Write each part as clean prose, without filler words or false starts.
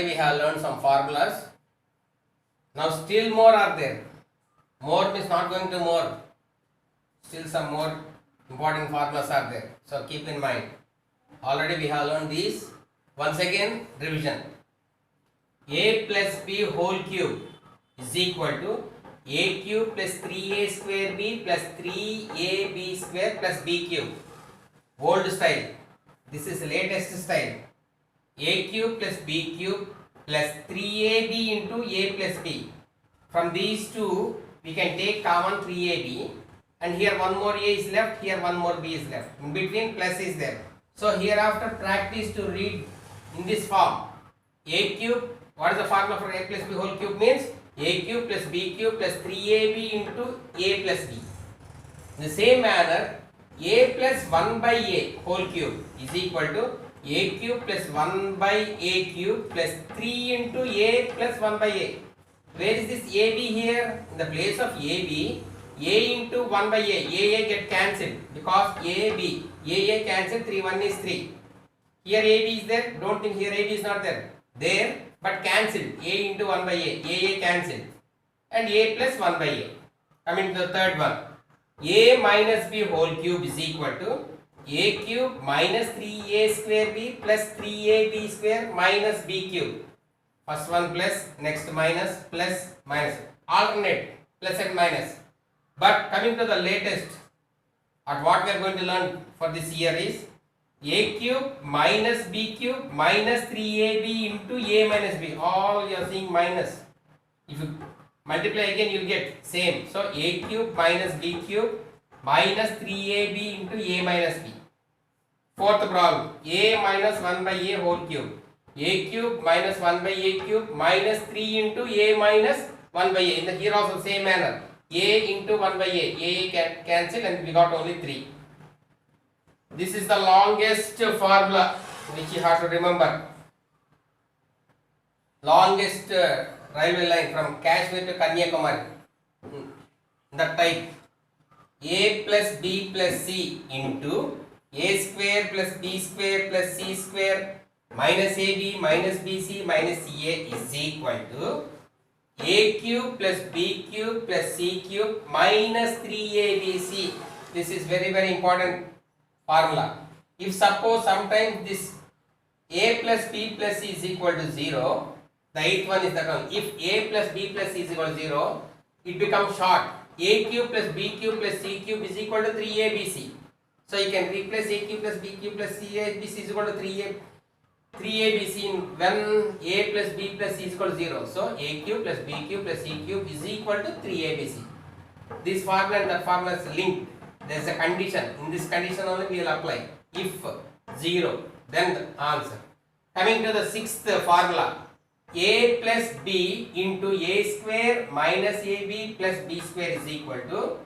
Already we have learned some formulas. Now still more are there. More means not going to more. Still some more important formulas are there. So keep in mind. Already we have learned these. Once again, revision. A plus b whole cube is equal to a cube plus 3a square b plus 3ab square plus b cube. Old style. This is latest style. A cube plus b cube plus 3ab into a plus b. From these two, we can take common 3ab, and here one more a is left, here one more b is left. In between plus is there. So hereafter practice to read in this form. A cube, what is the formula for a plus b whole cube means? A cube plus b cube plus 3ab into a plus b. In the same manner, a plus 1 by a whole cube is equal to a cube plus 1 by a cube plus 3 into a plus 1 by a. Where is this ab here? In the place of ab, a into 1 by a get cancelled because a cancelled, 3 1 is 3. Here ab is there, don't think here ab is not there. There, but cancelled, a into 1 by a cancelled, and a plus 1 by a. Coming to the third one, a minus b whole cube is equal to a cube minus 3a square b plus 3ab square minus b cube. First one plus, next minus, plus, minus. Alternate, plus and minus. But coming to the latest, at what we are going to learn for this year is a cube minus b cube minus 3ab into a minus b. All you are seeing minus. If you multiply again, you will get same. So a cube minus b cube minus 3ab into a minus b. Fourth problem, a minus 1 by a whole cube. A cube minus 1 by a cube minus 3 into a minus 1 by a. In the here also same manner. A into 1 by a can cancel and we got only 3. This is the longest formula which you have to remember. Longest railway line from Kashmir to Kanyakumari. That type. A plus b plus c into a square plus b square plus c square minus ab minus bc minus ca is equal to a cube plus b cube plus c cube minus 3abc. This is very important formula. If suppose sometimes this a plus b plus c is equal to 0, the eighth one is that one. If a plus b plus c is equal to 0, it becomes short. A cube plus b cube plus c cube is equal to 3abc. So you can replace a cube plus b cube plus c abc is equal to 3abc when a plus b plus c is equal to 0. So a cube plus b cube plus c cube is equal to 3abc. This formula and that formula is linked. There is a condition. In this condition only we will apply. If 0, then the answer. Coming to the sixth formula, a plus b into a square minus ab plus b square is equal to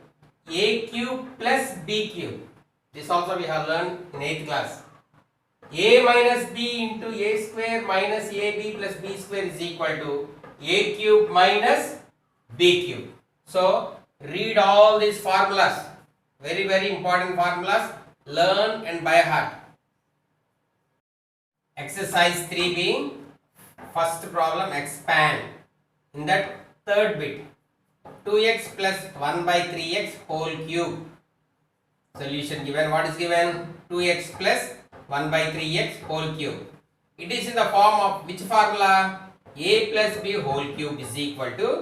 a cube plus b cube. This also we have learned in 8th class. A minus b into a square minus ab plus b square is equal to a cube minus b cube. So read all these formulas. Very important formulas. Learn and by heart. Exercise 3b. First problem, expand. In that third bit, 2x plus 1 by 3x whole cube. Solution given. What is given? 2x plus 1 by 3x whole cube. It is in the form of which formula? A plus b whole cube is equal to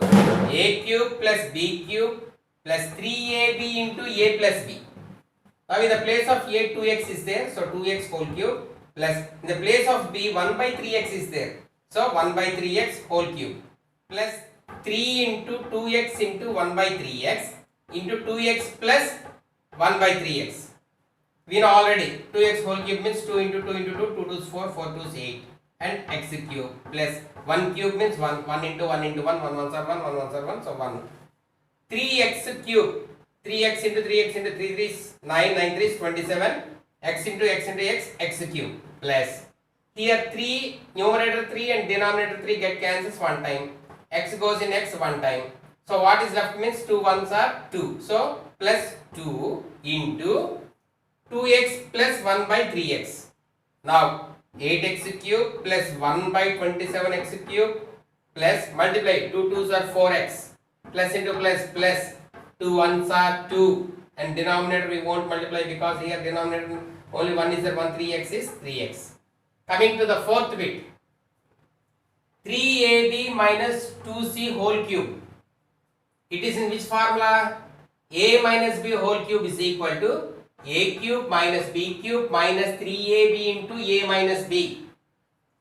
a cube plus b cube plus 3ab into a plus b. Now in the place of a 2x is there, so 2x whole cube plus in the place of b 1 by 3x is there. So 1 by 3x whole cube plus 3 into 2x into 1 by 3x into 2x plus 1 by 3x. We know already 2x whole cube means 2 into 2 into 2, 2 2 4, 4 2 8 and x cube plus 1 cube means 1, 1 into 1 into 1, 1 1s are 1, 1 1s are 1, so 1. 3x cube, 3x into 3x into 3 3 is 9, 9 3 is 27, x into x cube plus here 3, numerator 3 and denominator 3 get cancels one time, x goes in x one time. So what is left means 2 1s are 2. So plus 2 into 2x plus 1 by 3x. Now 8x cube plus 1 by 27x cube plus multiply 2 2s are 4x plus into plus 2 1s are 2 and denominator we won't multiply because here denominator only 1 is there, 1 3x is 3x. Coming to the fourth bit, 3ab minus 2c whole cube. It is in which formula? A minus b whole cube is equal to a cube minus b cube minus 3ab into a minus b.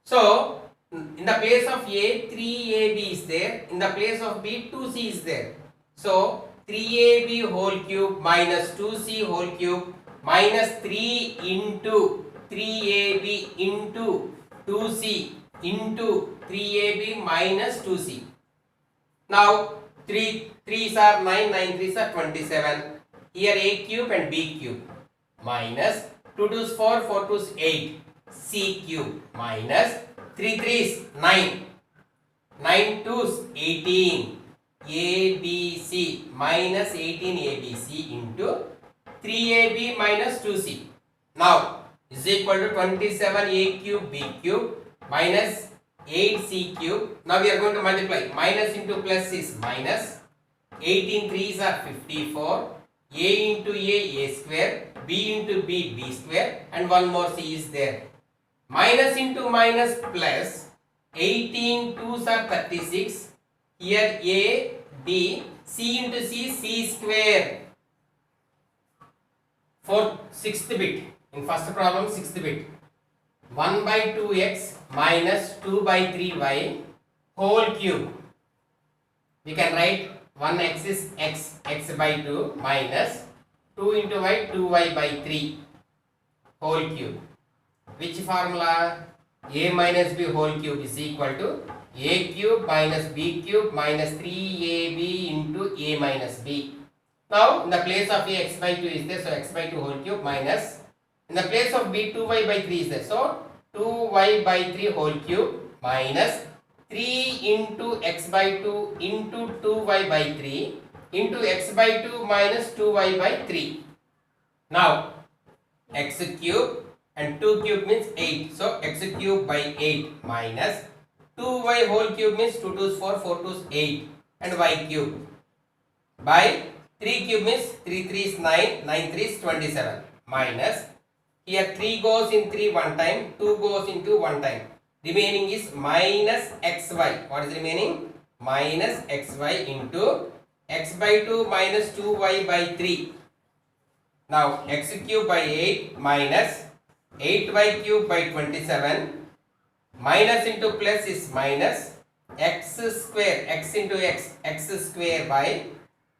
So, in the place of a, 3ab is there. In the place of b, 2c is there. So, 3ab whole cube minus 2c whole cube minus 3 into 3ab into 2c into 3ab minus 2c. Now, 3 3s are 9, 9 3s are 27. Here a cube and b cube minus 2 2s 4, 4 2s 8, c cube minus 3 3s 9, 9 2s 18, ABC minus 18 ABC into 3AB minus 2C. Now is equal to 27 A cube B cube minus 8 C cube. Now we are going to multiply. Minus into plus is minus. 18 3s are 54. A into A square. B into B square. And one more C is there. Minus into minus plus. 18 2s are 36. Here A, B, C into C square. For sixth bit. In first problem, sixth bit. 1 by 2x minus 2 by 3y whole cube. We can write 1x is x by 2 minus 2 into y, 2y by 3 whole cube. Which formula? A minus b whole cube is equal to a cube minus b cube minus 3ab into a minus b. Now, in the place of a, x by 2 is there, so x by 2 whole cube minus, in the place of b, 2y by 3 is there, so 2y by 3 whole cube minus 3 into x by 2 into 2y by 3 into x by 2 minus 2y by 3. Now, x cube and 2 cube means 8, so x cube by 8 minus 2y whole cube means 2 2s 4, 4 2s 8 and y cube by 3 cube means 3 3s 9, 9 3s 27 minus, here 3 goes in 3 one time, 2 goes into 1 time. Remaining is minus xy. What is remaining? Minus xy into x by 2 minus 2y by 3. Now x cube by 8 minus 8y cube by 27. Minus into plus is minus x square, x into x square by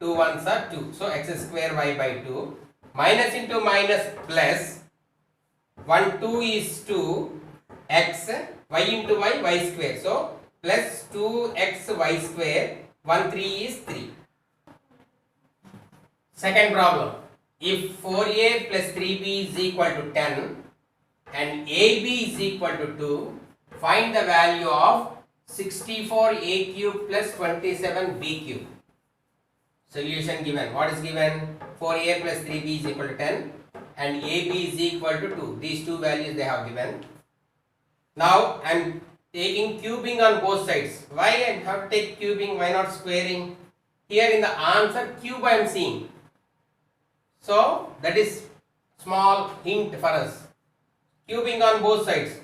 2 1s are 2. So x square y by 2 minus into minus plus 1 2 is 2 x y into y square. So plus 2x y square 1 3 is 3. Second problem. If 4a plus 3b is equal to 10 and ab is equal to 2, find the value of 64a cube plus 27b cube. Solution given. What is given? 4a plus 3b is equal to 10 and ab is equal to 2. These two values they have given. Now I am taking cubing on both sides. Why I have to take cubing? Why not squaring? Here in the answer cube I am seeing. So that is small hint for us. Cubing on both sides.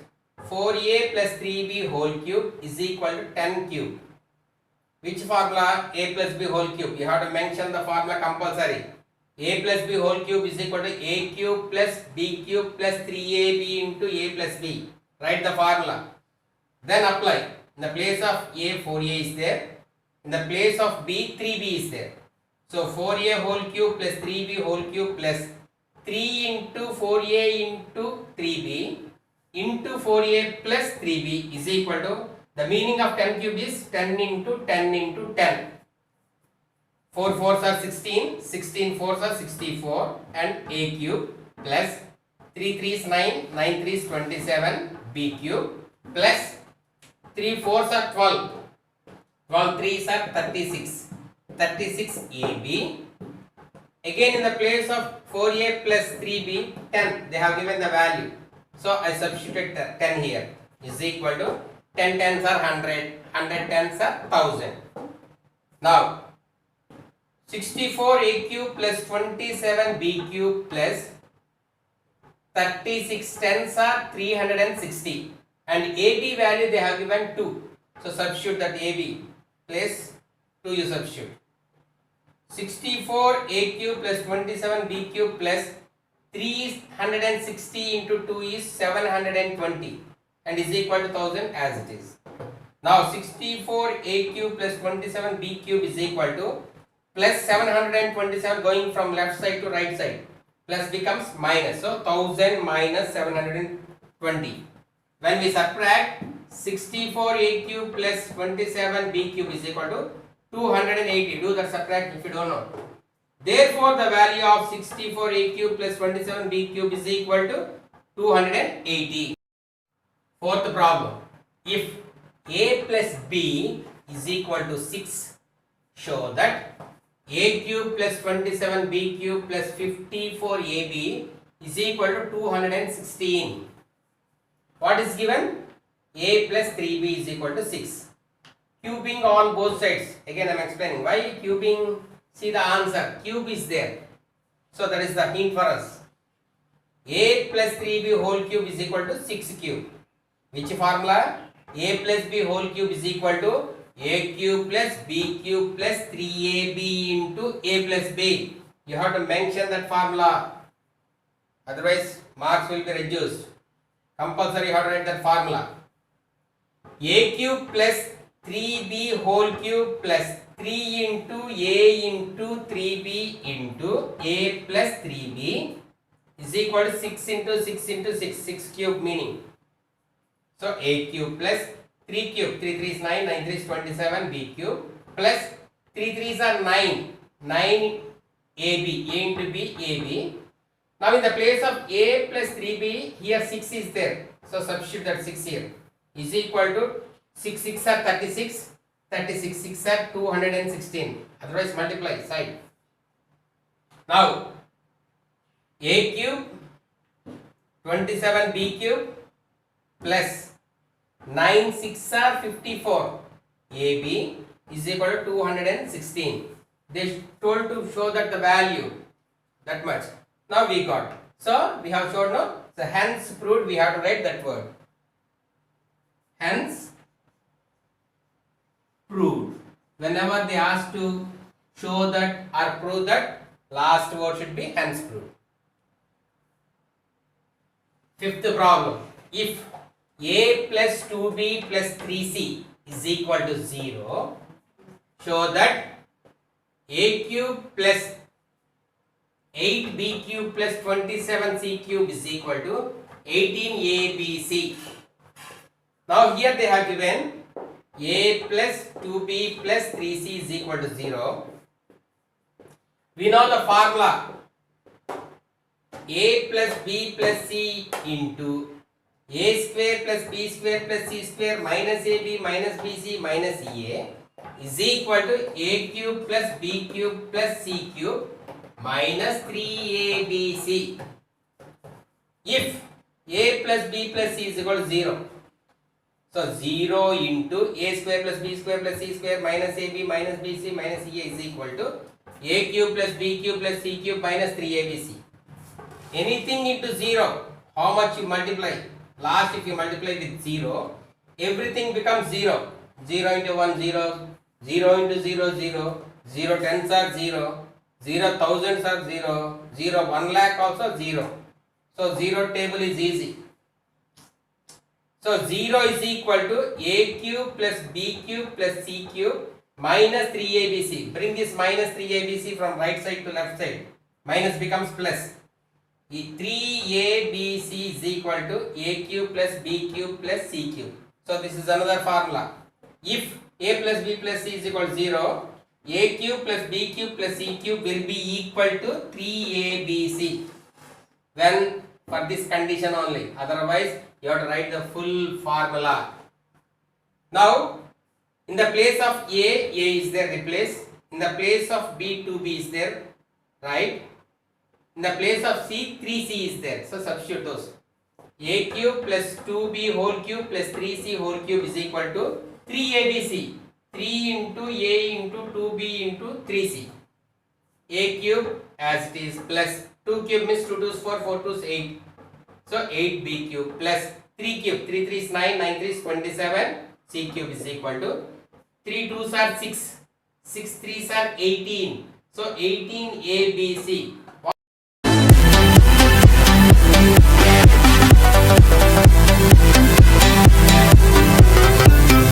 4a plus 3b whole cube is equal to 10 cube. Which formula? A plus b whole cube. You have to mention the formula compulsory. A plus b whole cube is equal to a cube plus b cube plus 3ab into a plus b. Write the formula. Then apply. In the place of a, 4a is there. In the place of b, 3b is there. So 4a whole cube plus 3b whole cube plus 3 into 4a into 3b into 4a plus 3b is equal to, the meaning of 10 cube is 10 into 10 into 10. 4 4s are 16, 16 4s are 64 and a cube plus 3 3s 9, 9 3s 27 b cube plus 3 4s are 12, 12 3s are 36, 36 ab. Again in the place of 4a plus 3b 10, they have given the value. So I substituted 10 here is equal to 10 tens are 100, 100 tens are 1000. Now 64a cube plus 27b cube plus 36 tens are 360 and AB value they have given 2. So substitute that AB place 2 you substitute. 64a cube plus 27b cube plus 360 into 2 is 720 and is equal to 1000 as it is. Now 64a cube plus 27b cube is equal to plus 727 going from left side to right side. Plus becomes minus, so 1000 minus 720. When we subtract 64a cube plus 27b cube is equal to 280. Do the subtract if you don't know. Therefore, the value of 64a cube plus 27b cube is equal to 280. Fourth problem. If a plus b is equal to 6, show that a cube plus 27b cube plus 54ab is equal to 216. What is given? A plus 3b is equal to 6. Cubing on both sides. Again I am explaining why cubing. See the answer. Cube is there. So that is the hint for us. A plus 3b whole cube is equal to 6 cube. Which formula? A plus b whole cube is equal to a cube plus b cube plus 3ab into a plus b. You have to mention that formula. Otherwise marks will be reduced. Compulsory you have to write that formula. A cube plus 3b whole cube plus 3 into a into 3b into a plus 3b is equal to 6 into 6 into 6, 6 cube meaning. So a cube plus 3 cube, 3 3 is 9, 9 3 is 27, b cube plus 3 3s are 9, 9 ab, a into b, ab. Now in the place of a plus 3b, here 6 is there. So substitute that 6 here is equal to 6 6 are 36, 36 6 are 216. Otherwise multiply side. Now a cube 27b cube plus 9 6 are 54 ab is equal to 216. They told to show that the value that much. Now we got. So we have shown now. So hence proved, we have to write that word. Hence proved. Whenever they ask to show that or prove that, last word should be hence proved. Fifth problem. If a plus 2b plus 3c is equal to 0, show that a cube plus 8b cube plus 27c cube is equal to 18abc. Now here they have given a plus 2b plus 3c is equal to 0. We know the formula. A plus b plus c into a square plus b square plus c square minus ab minus bc minus a is equal to a cube plus b cube plus c cube minus 3abc. If a plus b plus c is equal to 0, so 0 into a square plus b square plus c square minus ab minus bc minus a is equal to a cube plus b cube plus c cube minus 3abc. Anything into 0, how much you multiply? Last if you multiply with 0, everything becomes 0. 0 into 1 0, 0 into 0 0, 0 tens are 0, 0 thousands are 0, 0 1 lakh also 0. So 0 table is easy. So 0 is equal to a cube plus b cube plus c cube minus 3abc. Bring this minus 3abc from right side to left side. Minus becomes plus. 3abc is equal to a cube plus b cube plus c cube. So this is another formula. If a plus b plus c is equal to 0, a cube plus b cube plus c cube will be equal to 3abc. When for this condition only. Otherwise you have to write the full formula. Now in the place of a is there replace. In the place of b 2b is there, right? In the place of c 3c is there. So substitute those. A cube plus 2b whole cube plus 3c whole cube is equal to 3abc. 3 into a into 2b into 3c. A cube as it is plus 2 cube means 2 2 is 4, 4 2 is 8. So 8b cube plus 3 cube, 3 3 is 9, 9 3 is 27. C cube is equal to 3 2s are 6, 6 3s are 18. So 18abc.